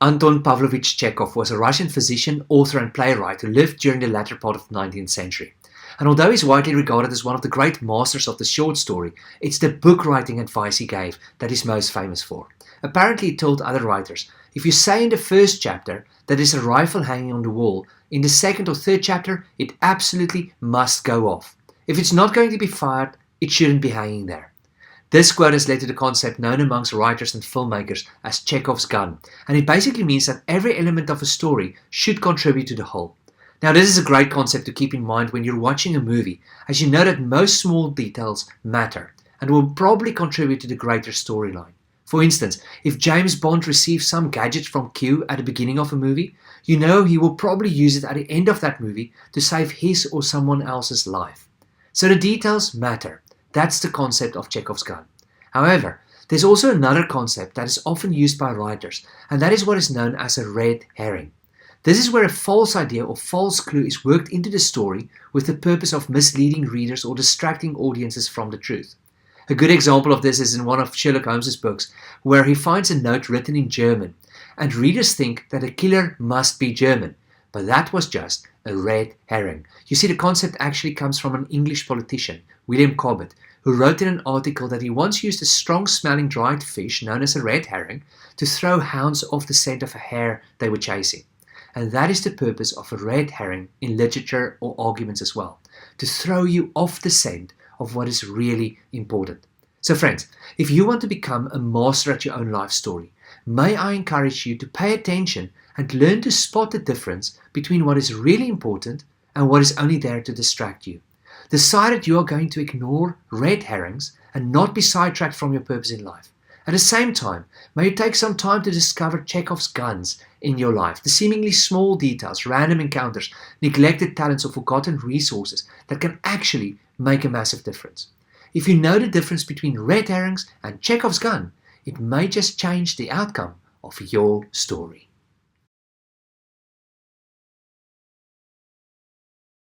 Anton Pavlovich Chekhov was a Russian physician, author and playwright who lived during the latter part of the 19th century. And although he's widely regarded as one of the great masters of the short story, it's the book writing advice he gave that he's most famous for. Apparently he told other writers, if you say in the first chapter that there's a rifle hanging on the wall, in the second or third chapter it absolutely must go off. If it's not going to be fired, it shouldn't be hanging there. This quote has led to the concept known amongst writers and filmmakers as Chekhov's gun, and it basically means that every element of a story should contribute to the whole. Now this is a great concept to keep in mind when you're watching a movie, as you know that most small details matter and will probably contribute to the greater storyline. For instance, if James Bond receives some gadget from Q at the beginning of a movie, you know he will probably use it at the end of that movie to save his or someone else's life. So the details matter. That's the concept of Chekhov's gun. However, there's also another concept that is often used by writers, and that is what is known as a red herring. This is where a false idea or false clue is worked into the story with the purpose of misleading readers or distracting audiences from the truth. A good example of this is in one of Sherlock Holmes' books, where he finds a note written in German, and readers think that the killer must be German, but that was just a red herring. You see, the concept actually comes from an English politician, William Cobbett, who wrote in an article that he once used a strong-smelling dried fish known as a red herring to throw hounds off the scent of a hare they were chasing. And that is the purpose of a red herring in literature or arguments as well, to throw you off the scent of what is really important. So friends, if you want to become a master at your own life story, may I encourage you to pay attention and learn to spot the difference between what is really important and what is only there to distract you. Decide that you are going to ignore red herrings and not be sidetracked from your purpose in life. At the same time, may you take some time to discover Chekhov's guns in your life, the seemingly small details, random encounters, neglected talents or forgotten resources that can actually make a massive difference. If you know the difference between red herrings and Chekhov's gun, it may just change the outcome of your story.